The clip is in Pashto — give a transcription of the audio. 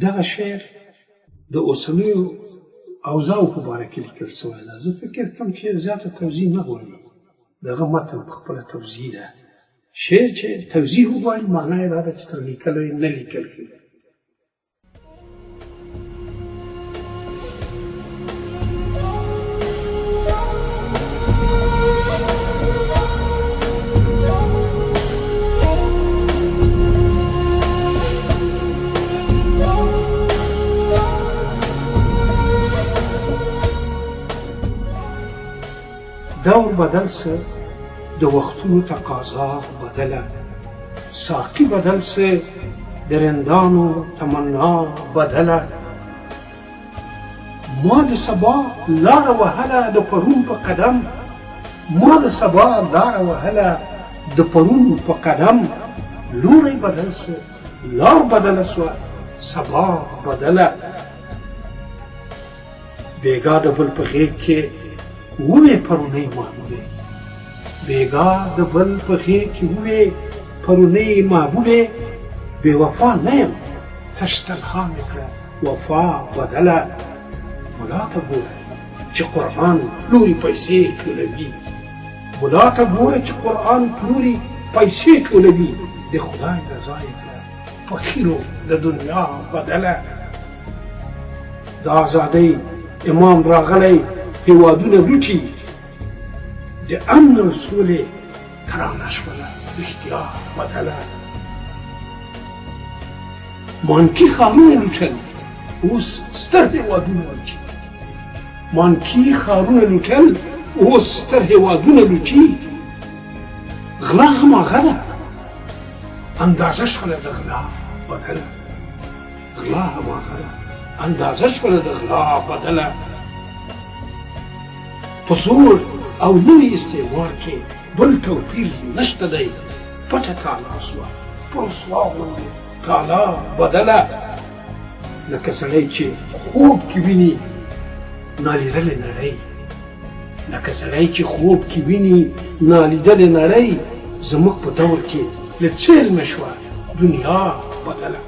دغه شعر د اوسنیو اوضاعو په باره کې لیکل سوی ده. زه فکر کوم چې زیاته توضیح نه غواړي. دغه متن په خپله توضیح ده. شعر چې توضیح وغواړي معنا یې دا ده چې تر لیکلو یې نه لیکل ښه ده. دور بدل سه د وختونو تقاضا بدله، ساقي بدل سه د رندانو تمنا بدله. ما د سبا لاره وهله د پرون په قدم، ما د سبا لاره وهله د پرون په قدم. لوری بدل سه لار بدله سوه سبا بدله. بېګا د بل په غېږ کې ووې پرونۍ محبوبې، بېګا د بل په غېږ کې ووې پرونۍ محبوبې. بې وفا نه یم تش تنها مې کړه وفا بدله. ملا ته ګوره چې قرآن پلوري پیسې ټولوي، ملا ته ګوره چې قرآن پلوري پیسې ټولوي. د خدای رضا یې کړه په خیرو د دنیا بدله. د ازادۍ امام راغلی هیوادونه لوټي، د امن او سولې ترانه شوله رښتیا بدله. مانکي ښارونه لوټل اوس ستر هیوادونه لوټي، مانکي ښارونه لوټل اوس ستر هیوادونه لوټي. غلا هم هغه ده، اندازه شوله د غلا بدله. غلا هم هغه ده، اندازه شوله د غلا بدله. په زور او نوي استعمار کې بل توپیر نشته دی. پټه تالا سوه پر سوا غوندې تالا بدله. لکه سړی چې خوب کې ویني نالیدلې نړۍ، لکه سړی چې خوب کې ویني نالیدلې نړۍ. زموږ په دور کې له څیرمه شوه دنیا بدله.